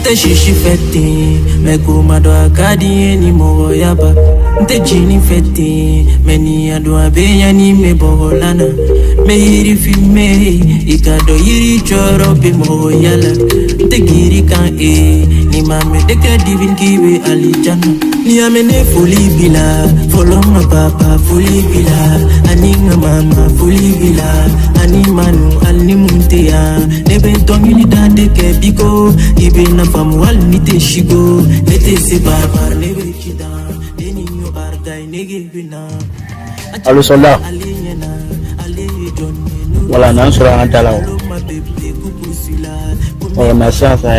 Nte shishi fete, me kumado akadi ni moro yaba. Nte jini fete, me ni ado abeya ni me borolana. Me hiri filme, ikado hiri choro be moro yala. Nte giri kan ni mame deke divin kiwe alijana. Ni amene fuli bila, follow my papa fuli bila. Aninga mama fuli bila, animanu alimuntea. Nebe tongi dade ke biko, ibe na famu al nite shigo. Nete se barbar nebe chida, neni nyo argai nege bina. Allo soldat. Voilà, non sur un talent. Oh, merci à ça.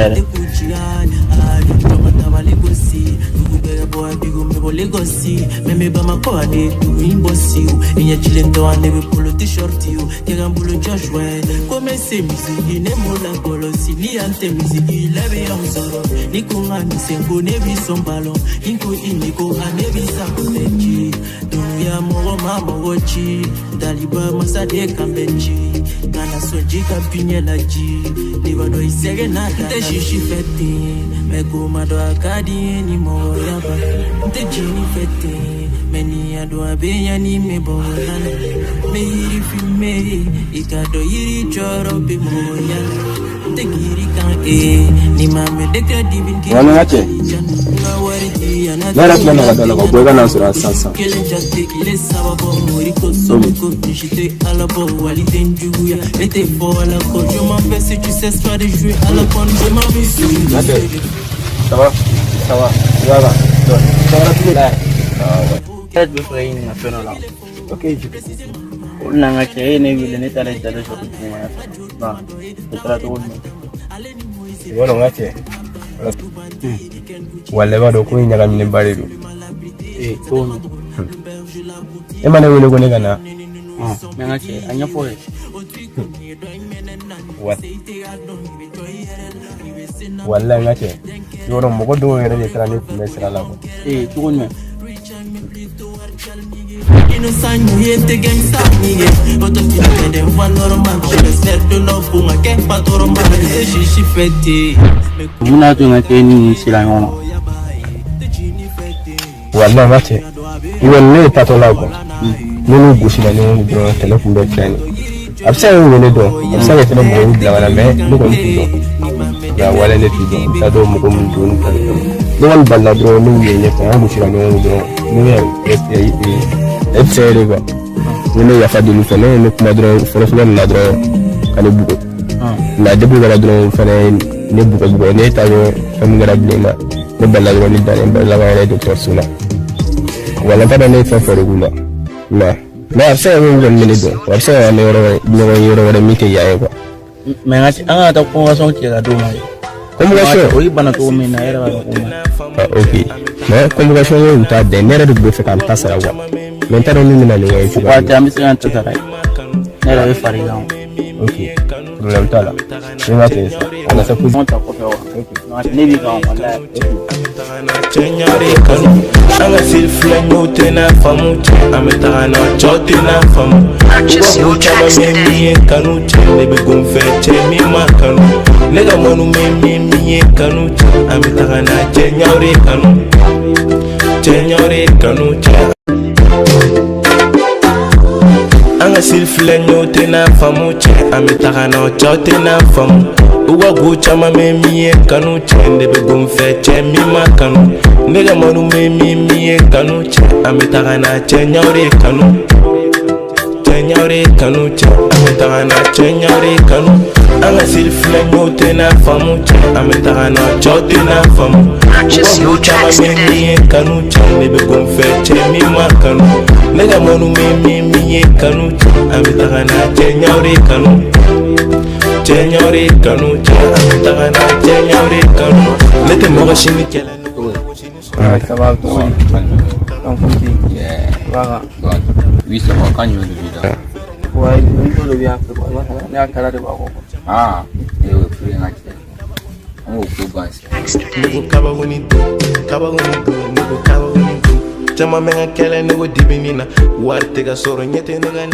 Legosi, me ba makwa de imbosi u enya chilendo ane be polo t-shirt u kegambulo Joshua come se musique ne mola golosi ni ante musique lebe ya usoro ni kungani sengo ne bi sombalo inko iniko ane bi sakoleji dunia mo mama wochi daliba masade kambenji kana soji kampinye laji ni bado isege na te shishi fete me kuma do akadi ni mo yaba te jini fete meni ado abeya ni me borana me hiri filme ikado hiri choro be mo yala te giri kan ni mame deke divin ki wana ngate nara plana wadala ko boga na sura sasa kele jatte ile sababo mori ko somko j'étais à la bourre walite njuya était fort à la côte je m'en vais si tu sais pas de jouer à la bonne je m'en vais ça va ça va tout là Peut-être que frère il n'a fait non là. ok On n'a créé une ville n'est pas l'état de choses pour moi. Non, c'est pas tout. wala ngate wala ba do ko nyaga min bari do Tout. e mane wele ko ne kana Mais on a créé un peu. wala ngate yoro mo ko do yere de trane ko mesra la ko Tout le monde. Inosanyo yete gangsta nige Oto kina dem vanoro man J'espère de l'eau pour ma kek patoro man Se chichi fete On a tout créé ni c'est la non. wala ngate iwele tato la ko nunu gusina ni do telefon do trane absa wele do absa ya tele mo bila wala me do ko do ya wala ne tudo ta do mo ko mun do do wal balla do nu ye ne ta gusina ni do nu ye etsere ba ni ya fadilu fene ne kuma do fere na do kale buko la debu wala do fene ne buko ne ta yo fam ngara blema ne balla do ni dane balla wala docteur sula wala ta ne fa fere gula na sai mun gon mini do wa sai ne yoro wala mite yaye ko Mais on a ta conversation qui est là demain. convocation Oui, bana to me na era ba ko. ok mais convocation yo ta de nere do be fekam tasara wa men ta do ni na le yaye ko Kwa ta mi san ta ta. Era be fari ga. ok problème ta la ni ma te ana sa On ta ko fa. No ne bi ga wala. Chenyare kanu Anga silfla nyote na famu Ametaka na chote na famu Uwa chama mimi kanu Lebe gumfe mi makanu Lega monu mimi kanu Ametaka na chenyare kanu Chenyare kanu Anga silfla nyote na famu Ametaka na chote na famu Uwa guchama mimi kanu Lebe gumfe mi makanu Nega manu mimi kanu ametaka na chenyore kanu ametaka na chenyore kanu anga silfla nyote na famu ametaka na chote na famu chama mimi kanu lebe gomfe mi makanu nega manu mimi kanu ametaka na chenyore kanu ametaka na chenyore kanu lete moga shini kela Ça va tout. Donc voilà. Oui, ça va quand il est là. Ouais, on peut le bien faire. On est à Canada de Bago. Ah, et au plus en acte. On va au bas. Nugu kaba unidu Chama menga kele nugu dibinina Warte ga soro nyete nega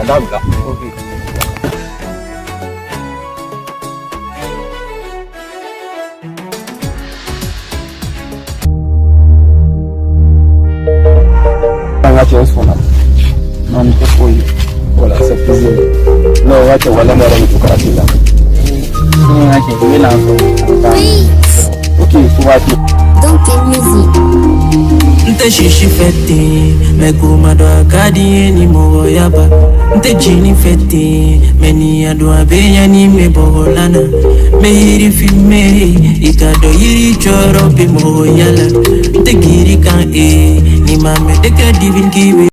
Dabla. Okay. Non, poi Voilà, c'est plaisir. Non, on va te voir là, on va te faire ça. Ok, tu vas te. Dans quelle musique? Nte shishi fete, me kuma do akadi ni mo yaba. Nte jini fete, me ni ado abeya ni me boholana. Me hiri filme, ikado yiri choro pe mo yala. Nte giri kan ni mame deka divin kiwe.